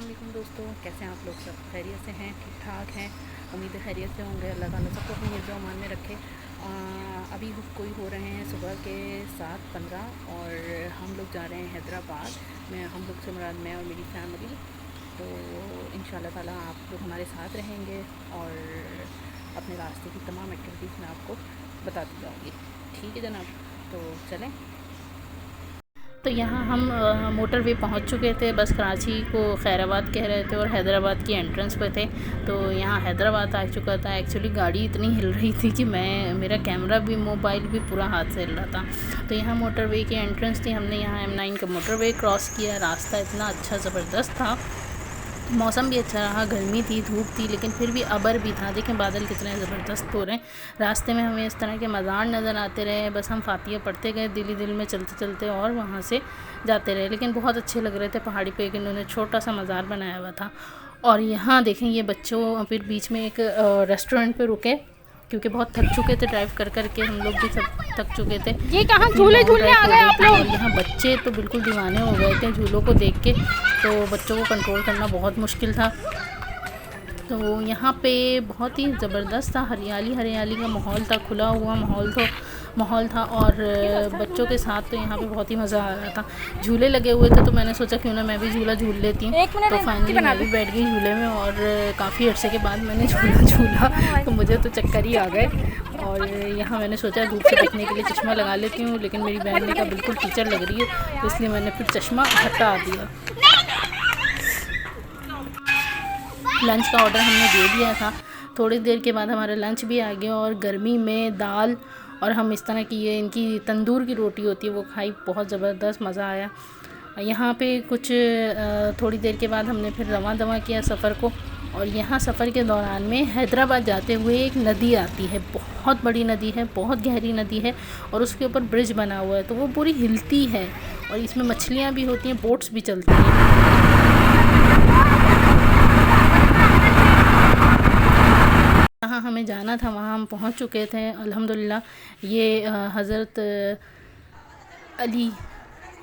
वालेकुम दोस्तों, कैसे हैं आप लोग? सब खैरियत से हैं? ठीक ठाक हैं? उम्मीद है खैरियत से होंगे। अल्लाह ताला सबको अपनी हिफ्ज़ मान में रखे। अभी कोई हो रहे हैं सुबह के 7:15 और हम लोग जा रहे हैं हैदराबाद। हम लोग से मुराद मैं और मेरी फैमिली। तो इंशाल्लाह ताला आप लोग हमारे साथ रहेंगे और अपने रास्ते की तमाम एक्टिविटीज़ मैं आपको बताती जाऊँगी। ठीक है जनाब, तो चलें। तो यहाँ हम मोटरवे पहुँच चुके थे। बस कराची को खैराबाद कह रहे थे और हैदराबाद की एंट्रेंस पे थे। तो यहाँ हैदराबाद आ चुका था। एक्चुअली गाड़ी इतनी हिल रही थी कि मेरा कैमरा भी मोबाइल भी पूरा हाथ से हिल रहा था। तो यहाँ मोटरवे की एंट्रेंस थी। हमने यहाँ M9 का मोटरवे क्रॉस किया। रास्ता इतना अच्छा ज़बरदस्त था, मौसम भी अच्छा रहा। गर्मी थी, धूप थी, लेकिन फिर भी अबर भी था। देखें बादल कितने ज़बरदस्त हो रहे हैं। रास्ते में हमें इस तरह के मज़ार नज़र आते रहे। बस हम फातिया पढ़ते गए दिल दिल में चलते चलते और वहाँ से जाते रहे। लेकिन बहुत अच्छे लग रहे थे। पहाड़ी पे एक इन्होंने छोटा सा मज़ार बनाया हुआ था। और यहाँ देखें ये बच्चों, फिर बीच में एक रेस्टोरेंट पे रुके क्योंकि बहुत थक चुके थे ड्राइव कर कर के। हम लोग भी सब थक चुके थे। ये कहाँ झूले झूलने आ गए आप लोग? और यहाँ बच्चे तो बिल्कुल दीवाने हो गए थे झूलों को देख के। तो बच्चों को कंट्रोल करना बहुत मुश्किल था। तो यहाँ पे बहुत ही ज़बरदस्त था। हरियाली हरियाली का माहौल था, खुला हुआ माहौल था और बच्चों के साथ तो यहाँ पे बहुत ही मज़ा आ रहा था। झूले लगे हुए थे तो मैंने सोचा क्यों ना मैं भी झूला झूल लेती हूँ। तो फाइनली मैं भी बैठ गई झूले में और काफ़ी अर्से के बाद मैंने झूला तो मुझे तो चक्कर ही आ गए। और यहाँ मैंने सोचा धूप से बचने के लिए चश्मा लगा लेती हूँ, लेकिन मेरी बहन ने कहा बिल्कुल टीचर लग रही है, तो इसलिए मैंने फिर चश्मा हटा दिया। लंच का ऑर्डर हमने दे दिया था। थोड़ी देर के बाद हमारा लंच भी आ गया और गर्मी में दाल और हम इस तरह की ये इनकी तंदूर की रोटी होती है वो खाई। बहुत ज़बरदस्त मज़ा आया। यहाँ पे कुछ थोड़ी देर के बाद हमने फिर रवां दवा किया सफ़र को। और यहाँ सफ़र के दौरान में हैदराबाद जाते हुए एक नदी आती है, बहुत बड़ी नदी है, बहुत गहरी नदी है और उसके ऊपर ब्रिज बना हुआ है। तो वो पूरी हिलती है और इसमें मछलियाँ भी होती हैं, बोट्स भी चलती हैं। जहाँ हमें जाना था वहाँ हम पहुँच चुके थे अल्हम्दुलिल्लाह। ये हज़रत अली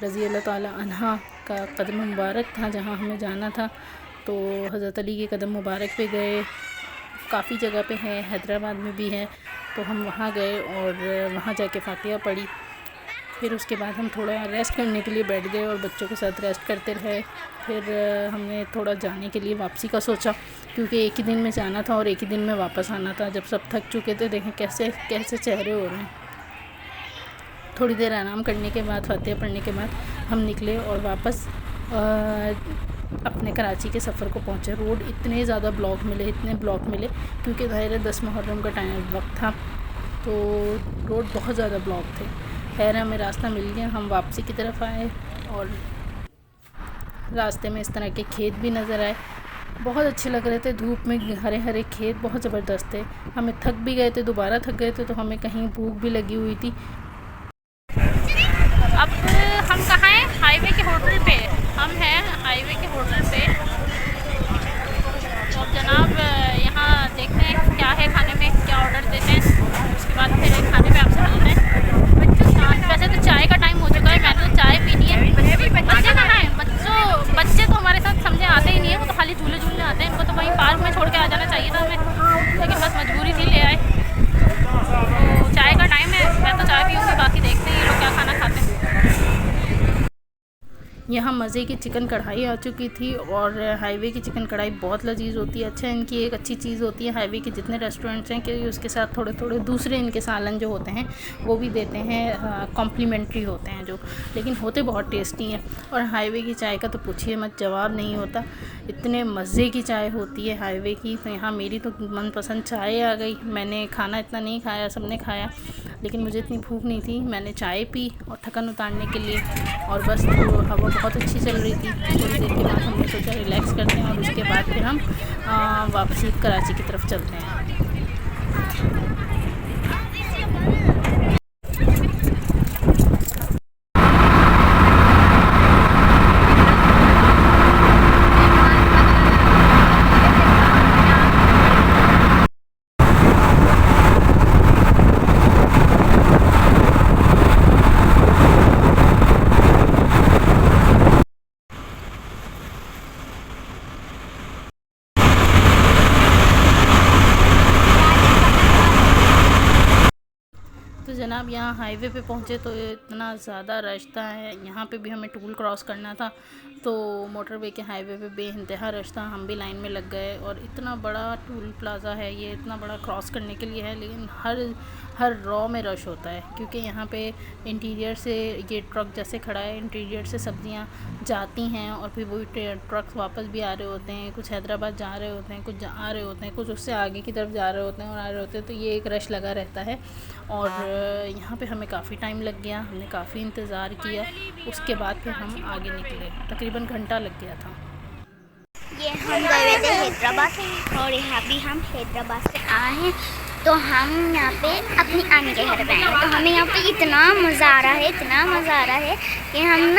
रज़ी अल्लाह ताला अन्हा का कदम मुबारक था जहाँ हमें जाना था। तो हज़रत अली के कदम मुबारक पे गए। काफ़ी जगह पे है, हैदराबाद में भी है। तो हम वहाँ गए और वहाँ जाके फातिहा पढ़ी। फिर उसके बाद हम थोड़ा रेस्ट करने के लिए बैठ गए और बच्चों के साथ रेस्ट करते रहे। फिर हमने थोड़ा जाने के लिए वापसी का सोचा क्योंकि एक ही दिन में जाना था और एक ही दिन में वापस आना था। जब सब थक चुके थे, देखें कैसे कैसे चेहरे हो रहे हैं। थोड़ी देर आराम करने के बाद, फातिहा पढ़ने के बाद हम निकले और वापस अपने कराची के सफ़र को पहुँचे। रोड इतने ज़्यादा ब्लॉक मिले क्योंकि ज़ाहिर है 10 मुहर्रम का टाइम वक्त था, तो रोड बहुत ज़्यादा ब्लॉक थे। खैर हमें रास्ता मिल गया, हम वापसी की तरफ आए और रास्ते में इस तरह के खेत भी नज़र आए, बहुत अच्छे लग रहे थे। धूप में हरे हरे खेत बहुत ज़बरदस्त थे। हमें थक भी गए थे, दोबारा थक गए थे, तो हमें कहीं भूख भी लगी हुई थी। अब हम कहाँ हैं? हाईवे के होटल पे। हम हैं हाईवे के होटल पे। तो अब जनाब यहाँ देखते हैं क्या है खाने में, क्या ऑर्डर देते हैं, उसके बाद फिर खाने पे आपसे मिलते हैं। वैसे तो चाय का टाइम हो चुका है, मैंने तो चाय पीनी है। बच्चे कहाँ हैं? बच्चे तो हमारे साथ समझे आते ही नहीं है, वो तो खाली झूले झूलने आते हैं। इनको तो वहीं पार्क में छोड़ के आ जाना चाहिए था हमें, लेकिन बस मजबूरी थी, ले आए। तो चाय का टाइम है, मैं तो चाय पीऊँगी, बाकी देखते हैं ये लोग क्या खाना खाते हैं। यहाँ मज़े की चिकन कढ़ाई आ चुकी थी और हाईवे की चिकन कढ़ाई बहुत लजीज होती है। अच्छा, इनकी एक अच्छी चीज़ होती है हाईवे के जितने रेस्टोरेंट्स हैं कि उसके साथ थोड़े थोड़े दूसरे इनके सालन जो होते हैं वो भी देते हैं, कॉम्प्लीमेंट्री होते हैं जो, लेकिन होते बहुत टेस्टी हैं। और हाईवे की चाय का तो पूछिए मत, जवाब नहीं होता। इतने मज़े की चाय होती है हाईवे की। तो यहाँ मेरी तो मनपसंद चाय आ गई। मैंने खाना इतना नहीं खाया, सबने खाया, लेकिन मुझे इतनी भूख नहीं थी। मैंने चाय पी और थकन उतारने के लिए, और बस तो हवा बहुत अच्छी चल रही थी। थोड़ी देर के बाद हमने सोचा रिलैक्स करते हैं और उसके बाद फिर हम वापसी कराची की तरफ चलते हैं। तो जनाब यहाँ हाईवे पे पहुँचे तो इतना ज़्यादा रश था। यहाँ पे भी हमें टूल क्रॉस करना था, तो मोटरवे के हाईवे पे बेइंतहा रश था। हम भी लाइन में लग गए और इतना बड़ा टूल प्लाज़ा है ये, इतना बड़ा क्रॉस करने के लिए है, लेकिन हर रॉ में रश होता है क्योंकि यहाँ पे इंटीरियर से ये ट्रक जैसे खड़ा है, इंटीरियर से सब्जियाँ जाती हैं और फिर वही ट्रक वापस भी आ रहे होते हैं। कुछ हैदराबाद जा रहे होते हैं, कुछ आ रहे होते हैं, कुछ उससे आगे की तरफ जा रहे होते हैं और आ रहे होते हैं, तो ये एक रश लगा रहता है। और यहाँ पे हमें काफ़ी टाइम लग गया, हमने काफ़ी इंतज़ार किया, उसके बाद फिर हम आगे निकले। तकरीबन घंटा लग गया था। ये हम गए थे हैदराबाद और यहाँ भी हम हैदराबाद से आए हैं, तो हम यहाँ पे अपनी आने के घर पे आए हैं। तो हमें यहाँ पे इतना मज़ा आ रहा है, इतना मज़ा आ रहा है कि हम